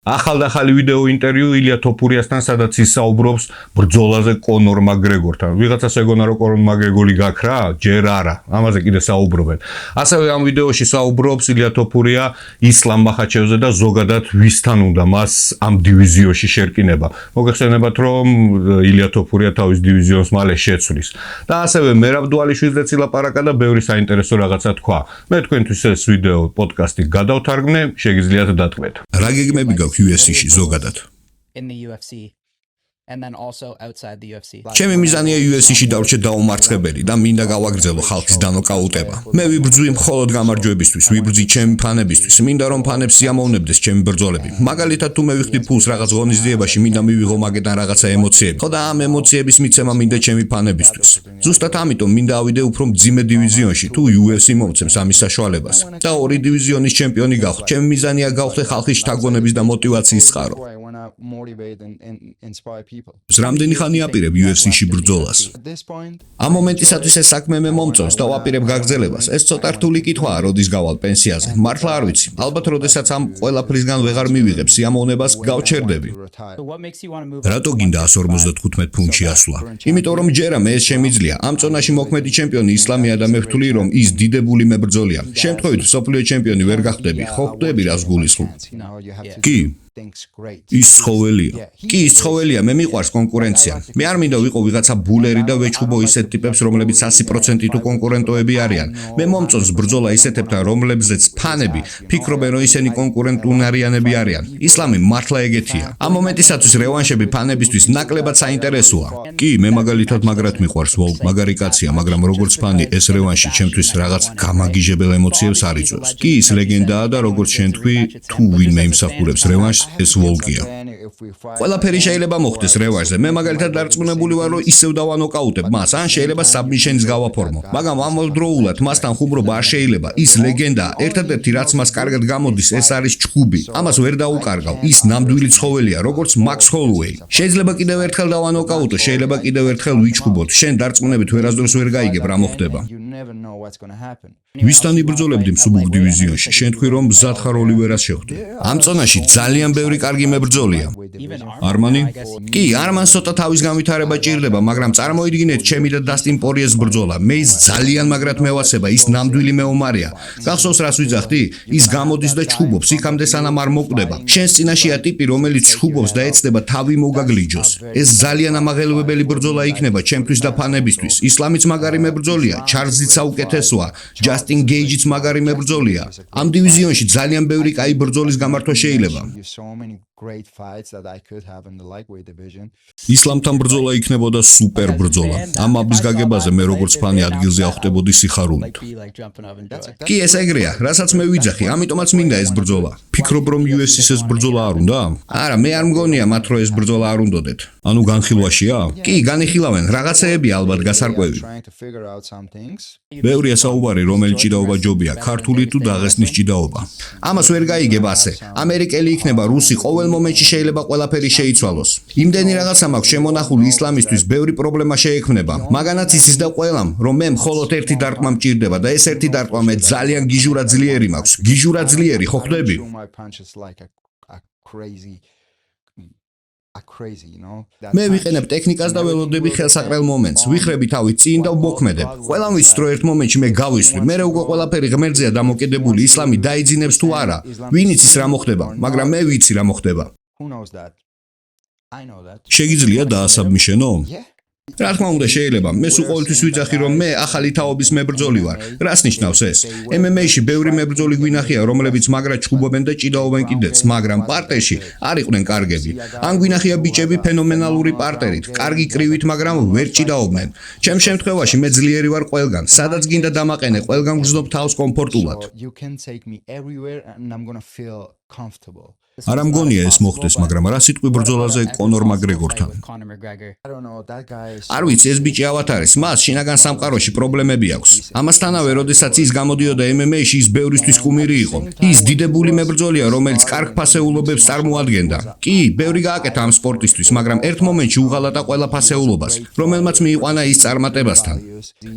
ახალ ვიდეო ინტერვიუ ილია თოფურიასთან, სადაც ის საუბრობს ბრძოლაზე კონორ მაკგრეგორთან. ვიღაცას ეგონა რომ კონორ მაკგრეგორი გაქვს რა, ჯერ არა. ამაზე კიდე საუბრობენ. ასევე ამ ვიდეოში საუბრობს ილია თოფურია ისლამ მახაჩევზე და ზოგადად ვისთან უნდა მას ამ დივიზიონში შერკინება. მოგეხსენებათ რომ ილია თოფურია თავის დივიზიონს მალე შეცვლის. და ასევე მერაბ დვალიშვილზეც ილაპარაკა და ბევრი საინტერესო რაღაცა თქვა. მე თქვენთვის ეს ვიდეო პოდკასტი გადავთარგმნე, შეგიძლიათ დათქვეთ. რა გეგმები გაქვთ UFC-ში ზოგადად? ჩემი მიზანია UFC-ში დავრჩე დაუმარცხებელი და მინდა გავაგრძელო ხალხის დანოკაუტება. მე ვიბრძვი მხოლოდ გამარჯვებისთვის, ვიბრძვი ჩემი ფანებისთვის, მინდა რომ ფანებს სიამოვნებდეს ჩემი ბრძოლები. მაგალითად თუ მე ვიხდი ფულს რაღაც ღონისძიებაში, მინდა მივიღო მაგედან რაღაცა ემოციები. ხო და ამ ემოციების მიცემა მინდა ჩემი ფანებისთვის. ზუსტად ამიტომ მინდა ავიდე უფრო მძიმე დივიზიონში, თუ UFC მომცემს ამის საშუალებას. და ორი დივიზიონის ჩემპიონი გავხდე. ჩემი მიზანია გავხდე ხალხის შთაგონების და მოტივაციის წყარო. რამდენი ხანი აპირებ UFC-ში ბრძოლას? ამ მომენტისათვის ეს საქმე მე მომწონს და ვაპირებ გაგრძელებას. ეს ცოტა რთული კითხვაა, როდის გავალ პენსიაზე. მართლა არ ვიცი. ალბათ როდესაც ამ ყველაფრისგან ვეღარ მივიღებ სიამოვნებას, გავჩერდები. რატო გინდა 155 ფუნტში ასვლა? იმიტომ რომ ჯერა მე ეს შემიძლია. ამ წონაში მოქმედი ჩემპიონი ისლამია და მე ვთვლი რომ ის დიდებული მებრძოლია. შემთხვევით მსოფლიო ჩემპიონი ვერ გახდები. ხო ხვდები რას გულისხმობ? კი. ის ცხოველია. კი, ის ცხოველია, მე მიყვარს კონკურენცია. მე არ მინდა ვიყო ვიღაცა ბულერი და ვეჩხუბო ისეთ ტიპებს, რომლებიც 100% თუ კონკურენტოები არიან. მე მომწონს ბრძოლა ისეთებთან, რომლებზეც ფანები ფიქრობენ, რომ ისინი კონკურენტუნარიანები არიან. ისლამი მართლა ეგეთია. ამ მომენტისათვის რევანშები ფანებისთვის ნაკლებად საინტერესოა. კი, მე მაგალითად მაგრად მიყვარს ვოლკ, მაგარი კაცია, მაგრამ როგორც ფანი ეს რევანში ჩემთვის რაღაც გამაგიჟებელ ემოციებს არ იწვევს. კი, ის ლეგენდაა და როგორც შენ თქვი, თუ ვინმე იმსახურებს რევანშს, ეს ვოლკია. ყველაფერი შეიძლება მოხდეს რევანშზე. მე მაგალითად დარწმუნებული ვარ, რომ ისევ დავანოკაუტებ მას, ან შეიძლება საბმიშენის გავაფორმო. მაგრამ ამავდროულად მასთან ხუმრობა არ შეიძლება. ის ლეგენდაა. ერთადერთი რაც მას კარგად გამოდის, ეს არის ჩხუბი. ამას ვერ დაუკარგავ. ის ნამდვილი ცხოველია, როგორც მაქს ჰოლუეი. შეიძლება კიდევ ერთხელ დავანოკაუტო, შეიძლება კიდევ ერთხელ ვიჩხუბოთ. შენ დარწმუნებით ვერასდროს ვერ გაიგებ რა მოხდება. ვისთან იბრძოლებდი მსუბუქ დივიზიონში? შენ თქვი რომ მზად ხარ ოლივერას შეხვდე. ამ წონაში ძალიან ბევრი კარგი მებრძოლია. არმანი? კი, არმანს ცოტა თავის განვითარება ჭირდება, მაგრამ წარმოიდგინეთ ჩემი და დასტინ პორიეს ბრძოლა. მე ის ძალიან მაგრად მევასება, ის ნამდვილი მეომარია. გახსოვს რას ვიძახდი? ის გამოდის და ჩხუბობს, იქამდე სანამ არ მოკვდება. შენს წინაშეა ტიპი, რომელიც ჩხუბობს და ეცდება თავი მოგაგლიჯოს. ეს ძალიან ამაღელვებელი ბრძოლა იქნება ჩემთვის და ფანებისთვის. ისლამიც მაგარი მებრძოლია, ჩარლზიც საუკეთესოა, ჯასტინ გეიჯიც მაგარი მებრძოლია. ამ დივიზიონში ძალიან ბევრი კაი ბრძოლის გამართვა შეიძლება. ისლამთან ბრძოლა იქნებოდა სუპერ ბრძოლა. ამ აბის გაგებაზე მე როგორც ფანი ადგილზე ავხდებოდი სიხარულით. კი, ეს ეგრეა, რასაც მე ვიძახი, ამიტომაც მინდა ეს ბრძოლა. ფიქრობ რომ UFC-ს ეს ბრძოლა არ უნდა? არა, მე არ მგონია მათ რომ ეს ბრძოლა არ უნდოდეთ. ანუ განხილვაშია? კი, განიხილავენ, რაღაცეებია ალბათ გასარკვევი. ბევრია საუბარი, რომელი ჭიდაობა ჯობია, ქართული თუ დაღესტნის ჭიდაობა. ამას ვერ გაიგებ ასე. ამერიკელი იქნება რუსი, ყოველ მომენტში შეიძლება ყველაფერი შეიცვალოს. იმდენი რაღაცა მაქვს შემონახული ისლამისთვის, ბევრი პრობლემა შეექმნება. მაგანაც იცის და ყველამ, რომ მე მხოლოდ ერთი დარტყმა მჭირდება და ეს ერთი დარტყმა მე ძალიან გიჟურა ძლიერი მაქვს. გიჟურა ძლიერი, ხო ხვდები? მე ვიყენებ ტექნიკას და ველოდები ხელსაყრელ მომენტს. ვიხრები თავი წინ და ვმოქმედებ. ყველამ ვიცით რომ ერთ მომენტში მე გავისვრი. მე უკვე ყველაფერი ღმერთზეა დამოკიდებული. ისლამი დაიძინებს თუ არა. ვინ იცის რა მოხდება, მაგრამ მე ვიცი რა მოხდება. შეგიძლია დაასაბმიშენო? რა თქმა უნდა შეიძლება. მე სულ ყოველთვის ვიძახი რომ მე ახალი თაობის მებრძოლი ვარ. რას ნიშნავს ეს? MMA-ში ბევრი მებრძოლი გვინახია, რომლებიც მაგრად ჩხუბობენ და ჭიდაობენ კიდეც, მაგრამ პარტერში არ იყვნენ კარგები. ან გვინახია ბიჭები ფენომენალური პარტერით, კარგი კრივით, მაგრამ ვერ ჭიდაობდნენ. ჩემ შემთხვევაში მე ძლიერი ვარ ყველგან. სადაც გინდა დამაყენე, ყველგან გრძნობ თავს კომფორტულად. არ ამგონია ეს მოხდეს, მაგრამ რა სიტყვი ბრძოლაზე კონორ მაკგრეგორთან? არ ვიცი, ეს ბიჭი ავათ არის. მას შინაგან სამყაროში პრობლემები აქვს. ამასთანავე, როდესაც ის გამოდიოდა MMA-ში, ის ბევრისთვის კუმირი იყო. ის დიდებული მებრძოლია, რომელიც კარგ ფასეულობებს წარმოადგენდა. კი, ბევრი გააკეთა ამ სპორტისთვის, მაგრამ ერთ მომენტში უღალატა ყველა ფასეულობას, რომელმაც მიიყვანა ის წარმატებასთან.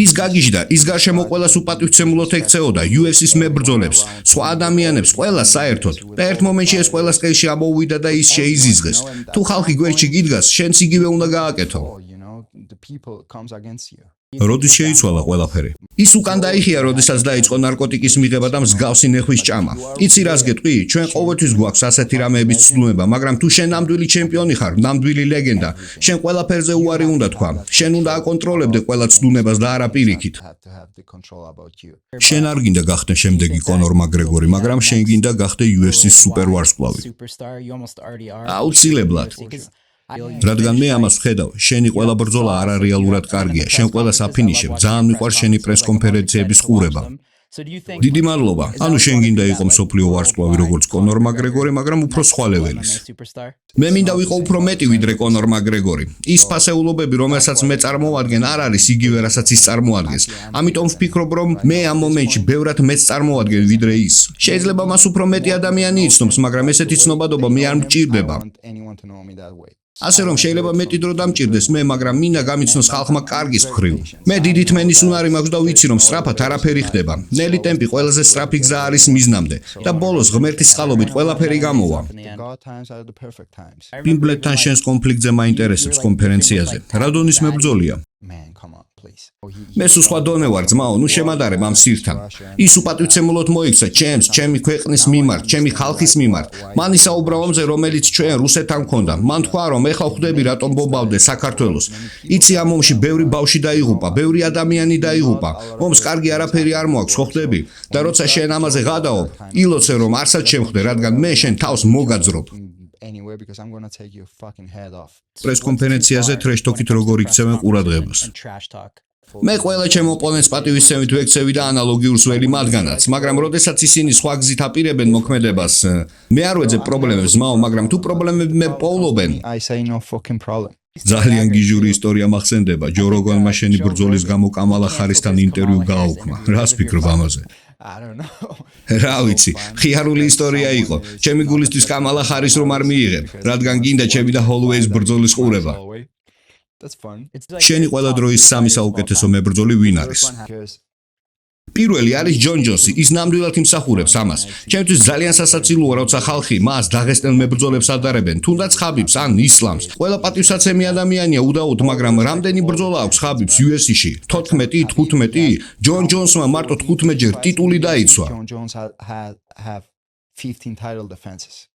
ის გაგიჟდა, ის გარშემო ყველას უპატივცემულოდ ექცეოდა, UFC-ს მებრძოლებს, სხვა ადამიანებს, ყველას საერთოდ. და ერთ მომენტში ეს ყველას ყელში ამოუვიდა და ის შეიზიზღეს. თუ ხალხი გვერდში გიდგას, შენც იგივე უნდა გააკეთო. როდის შეიცვალა ყველაფერი? ის უკან დაიხია, როდესაც დაიწყო ნარკოტიკის მიღება და მსგავსი ნეხვის ჭამა. იცი რას გეტყვი? ჩვენ ყოველთვის გვაქვს ასეთი რამეების ცდუნება, მაგრამ თუ შენ ნამდვილი ჩემპიონი ხარ, ნამდვილი ლეგენდა, შენ ყველაფერზე უარი უნდა თქვა. შენ უნდა აკონტროლებდე ყველა ცდუნებას და არა პირიქით. შენ არ გინდა გახდე შემდეგი კონორ მაკგრეგორი, მაგრამ შენ გინდა გახდე UFC-ს სუპერვარსკვლავი. აუცილებლად. რადგან მე ამას ვხედავ, შენი ყველა ბრძოლა არარეალურად კარგია, შენ ყველას აფინიშებ, ძალიან მიყვარს შენი პრესკონფერენციების ყურება. დიდი მადლობა. ანუ შენ გინდა იყო მსოფლიო ვარსკვლავი როგორც კონორ მაკგრეგორი, მაგრამ უფრო სხვა ლეველის. მე მინდა ვიყო უფრო მეტი ვიდრე კონორ მაკგრეგორი. ის ფასეულობები, რომელსაც მე წარმოვადგენ, არ არის იგივე, რასაც ის წარმოადგენს. ამიტომ ვფიქრობ, რომ მე ამ მომენტში ბევრად მეც წარმოვადგენ ვიდრე ის. შეიძლება მას უფრო მეტი ადამიანი იცნობს, მაგრამ ესეთი ცნობადობა მე არ მჭირდება. ასე რომ შეიძლება მეტი დრო დამჭირდეს მე, მაგრამ მინდა გამიცნოს ხალხმა კარგის მხრივ. მე დიდი თმენის უნარი მაქვს და ვიცი, რომ სწრაფად არაფერი ხდება. ნელი ტემპი ყველაზე სწრაფი გზა არის მიზნამდე და ბოლოს ღმერთის წყალობით ყველაფერი გამოვა. ვიმბლდონთან შენს კონფლიქტზე მაინტერესებს კონფერენციაზე. რა დონის მებრძოლია? მე სულ სხვა დონე ვარ, ძმაო, ნუ შემადარებ ამ სირთან. ის უპატივცემულოდ მოიქცა ჩემს, ჩემი ქვეყნის მიმართ, ჩემი ხალხის მიმართ. მან ისაუბრა ომზე, რომელიც ჩვენ რუსეთთან გქონდა. მან თქვა, რომ ეხლა ხვდები რატომ ბომბავდე საქართველოს. იცი ამ ომში ბევრი ბავშვი დაიღუპა, ბევრი ადამიანი დაიღუპა. ომს კარგი არაფერი არ მოაქვს, ხო ხვდები? და როცა შენ ამაზე გადაობ, ილოცე რომ არსად შემხვდე, რადგან მე შენ თავს მოგაძრობ. პრესკონფერენციაზე ტრეშ-თოკით როგორ იქცევენ ყურადღებას. მე ყველა ჩემ ოპონენტს პატივისცემით ვექცევი და ანალოგიურს ველი მათგანაც, მაგრამ როდესაც ისინი სხვა გზით აპირებენ მოქმედებას, მე არ ვეძებ პრობლემებს, მაო, მაგრამ თუ პრობლემები მე პოულობენ. ძალიან გიჟური ისტორია მახსენდება, ჯო როგანმა შენი ბრძოლის გამო კამალა ხარისთან ინტერვიუ გააუქმა. რას ფიქრობ ამაზე? რა ვიცი, ხიარული ისტორია იყო. ჩემი გულისთვის კამალა ხარის რომ არ მიიღებ, რადგან გინდა ჩემი და ჰოლუეის ბრძოლის ყურება. შენი ყველა დროის სამი საუკეთესო მებრძოლი ვინ არის? პირველი არის ჯონ ჯონსი, ის ნამდვილად იმსახურებს ამას. ჩემთვის ძალიან სასაცილოა, როცა ხალხი მას დაღესტნელ მებრძოლებს ადარებენ, თუნდაც ხაბიბს ან ისლამს. ყველა პატივსაცემი ადამიანია უდაოდ, მაგრამ რამდენი ბრძოლა აქვს ხაბიბს UFC-ში? 14, 15? ჯონ ჯონსმა მარტო 15 ჯერ ტიტული დაიცვა.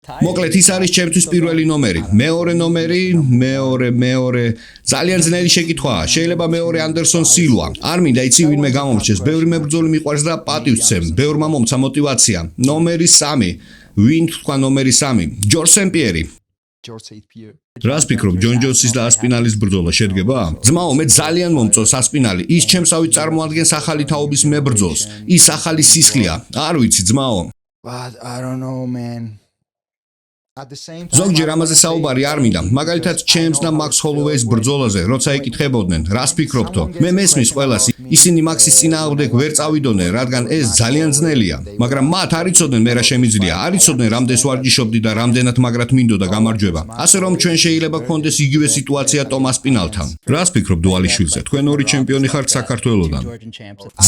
მოკლედ ის არის ჩემთვის პირველი ნომერი. მეორე ნომერი, მეორე. ძალიან ძნელი შეკითხვაა. შეიძლება მეორე anderson silva. არ მინდა იცი ვინმე გამომრჩეს. ბევრი მებრძოლი მიყვარს და პატივცემ. ბევრმა მომცა мотиваცია. ნომერი 3. ვინ თქვა ნომერი 3? ჯორჯ სენ-პიერი. რას ფიქრობ, ჯონ ჯონსის და ასპინალის ბრძოლა შედგება? ძმაო, მე ძალიან მომწონს ასპინალი. ის ჩემსავით წარმოადგენს ახალი თაობის მებრძოლს. ის ახალი სისხლია. არ ვიცი, ძმაო. But I don't know, man. ზოგჯერ ამაზე საუბარი არ მინდა. მაგალითად, ჩემს და მაქს ჰოლუეის ბრძოლაზე, როცა ეკითხებოდნენ, რას ფიქრობთო? მე მესმის ყველას, ისინი მაქსის წინააღმდეგ ვერ წავიდოდნენ, რადგან ეს ძალიან ძნელია. მაგრამ მათ არ იცოდნენ მე რა შემიძლია, არ იცოდნენ რამდენს ვარჯიშობდი და რამდენად მაგრად მინდოდა გამარჯვება. ასე რომ ჩვენ შეიძლება გქონდეს იგივე სიტუაცია ტომას პინალთან. რას ფიქრობ დუალიშვილზე? თქვენ ორი ჩემპიონი ხართ საქართველოსდან.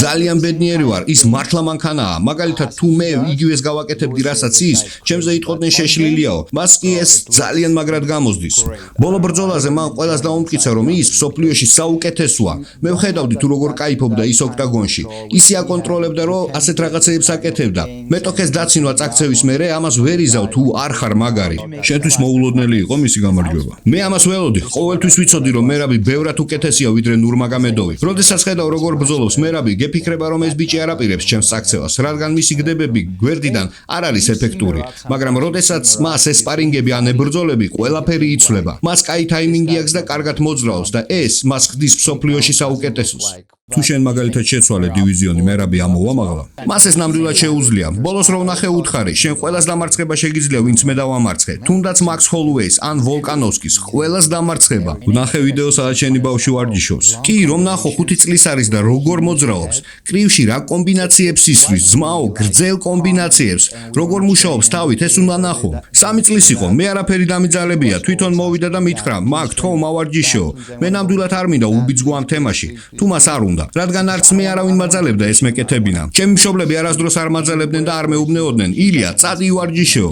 ძალიან ბედნიერი ვარ, ის მართლა მანქანაა. მაგალითად, თუ მე იგივეს გავაკეთებდი, რასაც ის, ჩემზე იტყოდნენ შეშლილია. მას კი ეს ძალიან მაგრად გამოსდის. ბოლო ბრძოლაზე მან ყველას დაუმტკიცა, რომ ის მსოფლიოში საუკეთესოა. მე ვხედავდი თუ როგორ кайფობდა ის ოქტაგონში. ისი აკონტროლებდა, რომ ასეთ რაღაცებს აკეთებდა. მეტოქეს დაცინვა წაქცევის მერე ამას ვერ იზავ თუ არ ხარ მაგარი. შენთვის მოულოდნელი იყო მისი გამარჯვება. მე ამას ველოდი. ყოველთვის ვიცოდი, რომ მერაბი ბევრად უკეთესია ვიდრე ნურმაგომედოვი. როდესაც ხედავ როგორ ბრძოლობს მერაბი, გეფიქრება, რომ ეს ბიჭი არ აპირებს ჩემს წაქცევას, რადგან მისი გდებები გვერდიდან არ არის ეფექტური. მაგრამ როდესაც მას ესპარინგები ან ებრძოლები ყველაფერი იცვლება. მას კაი ტაიმინგი აქვს და კარგად მოძრაობს და ეს მას ხდის მსოფლიოში საუკეთესოს. თუ შენ მაგალითად შეცვალე დივიზიონი მერაბი ამოვა მაღლა. მას ეს ნამდვილად შეუძლია. ბოლოს რო ვნახე უთხარი, შენ ყველას დამარცხება შეგიძლია, ვინც მე დავამარცხე. თუნდაც მაქს ჰოლუეის ან ვოლკანოვსკის, ყველას დამარცხება. ვნახე ვიდეო, სადაც შენი ბავშვი ვარჯიშობს. კი, რომ ნახო 5 წლის არის და როგორ მოძრაობს. კრივში რა კომბინაციებს ისვრის, ძმაო, გრძელ კომბინაციებს. როგორ მუშაობს თავით, ეს უნდა ნახო. 3 წლის იყო, მე არაფერი დამიძალებია, თვითონ მოვიდა და მითხრა, მაგ თო მავარჯიშო. მე ნამდვილად არ მინდა უბიძგო ამ თემაში. თუ მას არ უნდა ჰქონდა, რადგან არც მე არავინ მაძალებდა ეს მეკეთებინა. ჩემი მშობლები არასდროს არ მაძალებდნენ და არ მეუბნეოდნენ, ილია, წადი ვარჯიშეო.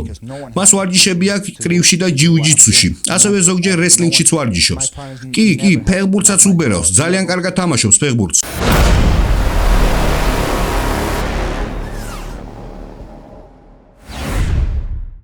მას ვარჯიშები აქვს კრივში და ჯიუ-ჯიტსუში. ასევე ზოგჯერ რესლინგშიც ვარჯიშობს. კი, ფეხბურთსაც უბერავს, ძალიან კარგად თამაშობს ფეხბურთს.